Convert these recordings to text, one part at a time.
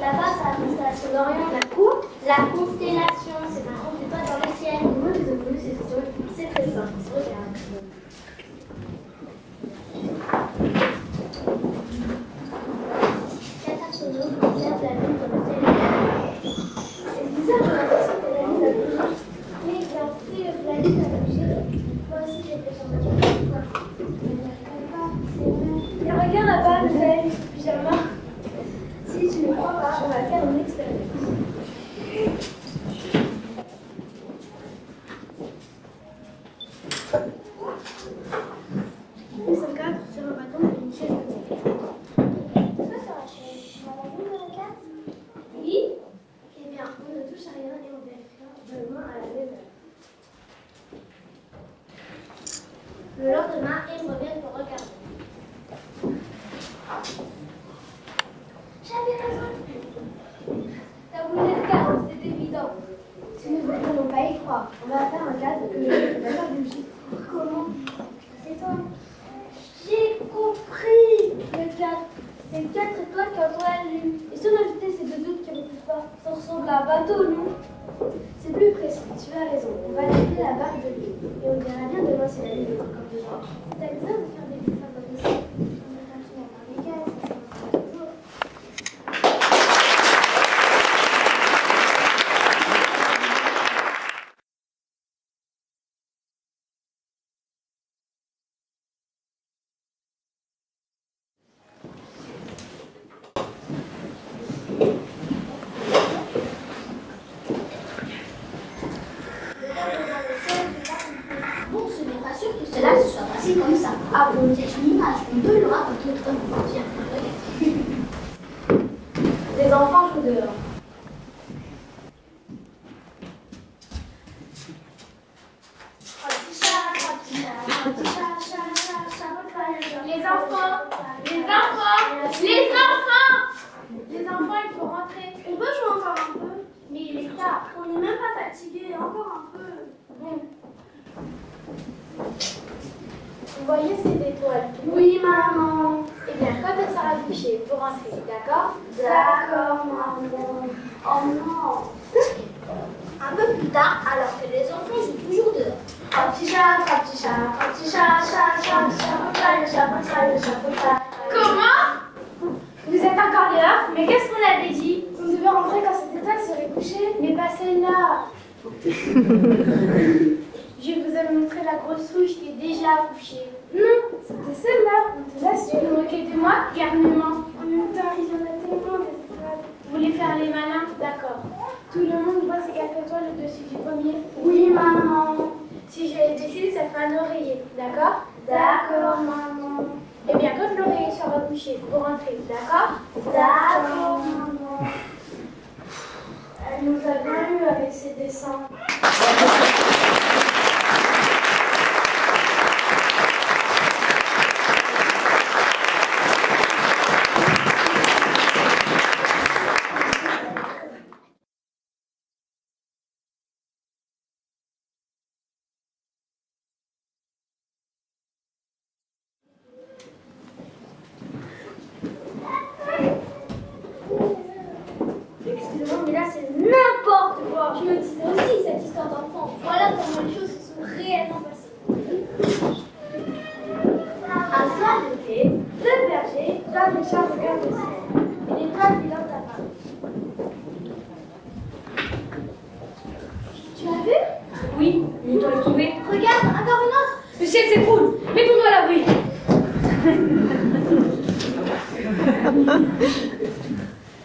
Là-bas, c'est la constellation d'Orion. La constellation, c'est un groupe d'étoiles dans le ciel. Moi, je les ai connus, c'est très simple. Regarde. Quatre astronomes observent la Lune dans le ciel. C'est bizarre, j'ai l'impression que la Lune a bougé. Mais bien sûr, la Lune a bougé. Moi aussi, j'ai fait sur ma tête. Et regarde là-bas, le soleil, ce pyjama. Si tu ne crois pas, on va faire une expérience. Nous sommes quatre sur un bâton avec une chaise de thé. Soit sur la chaise, tu vas la lune dans la carte? Oui. Eh bien, on ne touche à rien et on vérifiera demain à la même heure. Le lendemain, ils reviennent pour regarder. J'avais raison. T'as voulu le cadre, c'est évident. Si nous ne voulons pas y croire, on va faire un cadre que je vais faire bouger. Comment? C'est toi. J'ai compris. Le cadre, c'est 4 étoiles qui entourent la Lune. Et si on ajoutait ces deux autres qui reculent pas, ça ressemble à un bateau, non? C'est plus précis, tu as raison. On va appeler la barre de Lune. Et on verra bien demain si la Lune est encore dehors. C'est bizarre de faire des dessins comme ça. On va faire des cases. Bon, ce n'est pas sûr que cela se soit passé comme ça. Ah bon, c'est une image, on peut le raconter autrement. Tiens, regarde. Les enfants jouent dehors. Les enfants, il faut rentrer. On peut jouer encore un peu, mais il est tard. On n'est même pas fatigué, encore un peu. Bon. Vous voyez ces étoiles? Oui, maman. Eh bien, quand elle sera couchée, vous rentrez, d'accord? D'accord, maman. Oh non. Un peu plus tard, alors que les enfants jouent toujours dehors. Trois petits chats, le chapeau. Comment? Vous êtes encore dehors? Mais qu'est-ce qu'on avait dit? On devait rentrer quand cette étoile serait couchée. Mais pas celle-là. Je vous ai montré la grosse souche qui est déjà couchée. Non, c'était celle-là, on te l'assure. Moquez-moi, garnement. En même temps, il y en a tellement des étoiles. Vous voulez faire les malins? D'accord. Tout le monde voit ces 4 étoiles au-dessus du premier? Oui, maman. Si je les décide, ça fait un oreiller. D'accord? D'accord, maman. Eh bien, quand l'oreiller sera couché, vous rentrez. D'accord? D'accord, maman. Elle nous a bien eu avec ses dessins. Excusez-moi, mais là c'est n'importe quoi. Je me disais aussi cette histoire d'enfant. Voilà comment les choses se sont réellement passées. Un soir d'été, 2 bergers dans les champs regardent le ciel. Et l'étoile filante apparaît. Tu as vu? Oui, une étoile est tombée. Regarde, encore une autre. Le ciel s'écroule. Mettons-nous à l'abri.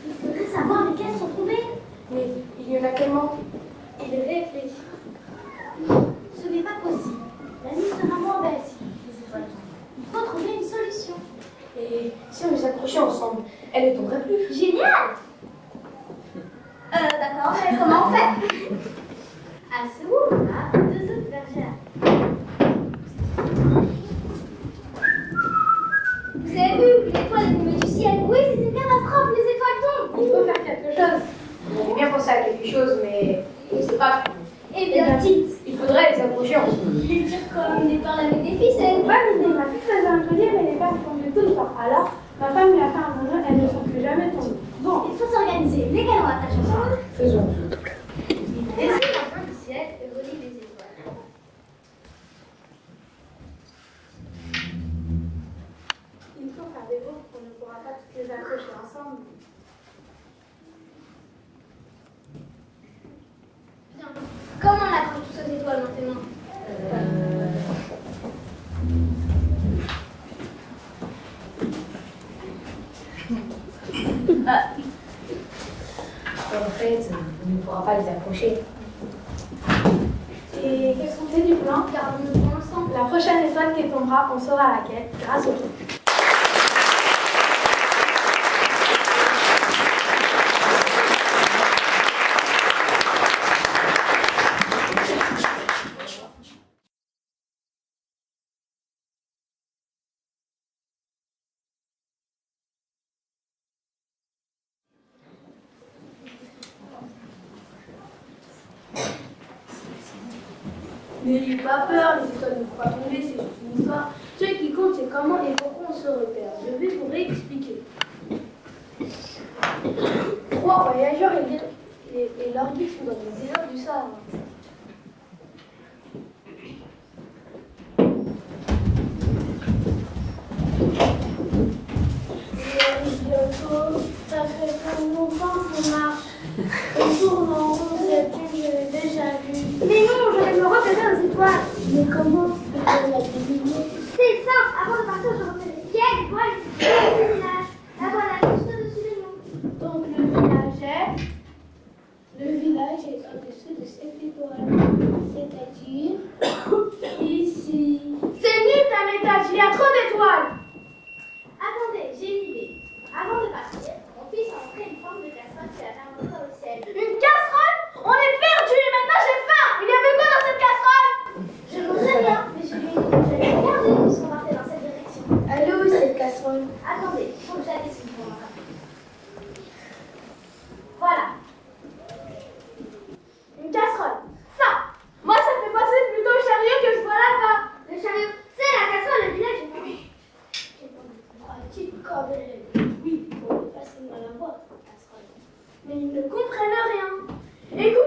Il faudrait savoir lesquelles sont tombées. Mais il y en a tellement. Il réfléchit. Ce n'est pas possible. La nuit sera moins belle si les étoiles tombent. Il faut trouver une solution. Et si on les accrochait ensemble, elles ne tomberaient plus. Génial! D'accord, mais comment on fait? À ce moment-là, 2 autres bergers. Vous avez vu, l'étoile est tombée du ciel. Oui, c'est une catastrophe, les étoiles tombent. Il faut faire quelque chose. J'ai bien pensé à quelque chose, mais je ne sais pas. Eh bien, dites. Il faudrait les accrocher ensemble. Les dire comme des perles avec des ficelles. Bonne idée, ma fille faisait un collier, mais les perles tombaient toutes part. Alors, ma femme lui a fait un bonheur, elles ne sont plus jamais tombées. Bon, il faut s'organiser. Légalement la tâche ensemble. Faisons. Dessine la fin du ciel et relie les étoiles. Il faut faire des groupes, on ne pourra pas toutes les accrocher ensemble. Bien. Comment on accroche toutes ces étoiles maintenant? En fait, on ne pourra pas les accrocher. Et qu'est-ce qu'on fait du plan? Gardons-nous pour l'instant. La prochaine étoile qui tombera, on saura laquelle grâce au tour. N'ayez pas peur, les étoiles ne vont pas tomber, c'est juste une histoire. Ce qui compte, c'est comment et pourquoi on se repère. Je vais vous réexpliquer. 3 voyageurs et leur guide sont dans le désert du Sahara. Bientôt, ça fait pas longtemps qu'on marche. On tourne en rond, cette lune, je l'ai déjà vue. Mais non, je vais me repérer aux étoiles. Mais comment peut-on la deviner? C'est simple, avant de partir, je repère les ciels, les étoiles, le village. La voilà, juste au-dessus de nous. Donc le village est au-dessus de cette étoile. C'est-à-dire ici. C'est nul ta méthode, il y a trop d'étoiles. Attendez, j'ai une idée. Avant de partir, on puisse entrer une forme de casserole qui a un moteur au ciel. Une casserole? On est perdu. Maintenant j'ai faim. Il y avait quoi dans cette casserole? Je n'en sais rien, mais je vais regarder puisqu'on partait dans cette direction. Elle est où cette casserole? Attendez, il faut que j'aille sur le moment. Voilà. Une casserole. Ça. Moi ça fait passer plutôt le chariot que je vois là-bas. Le chariot, c'est la casserole, le village est pas. Comme oui, on est facilement la voir, casserole. Mais ils ne comprennent rien. Écoute.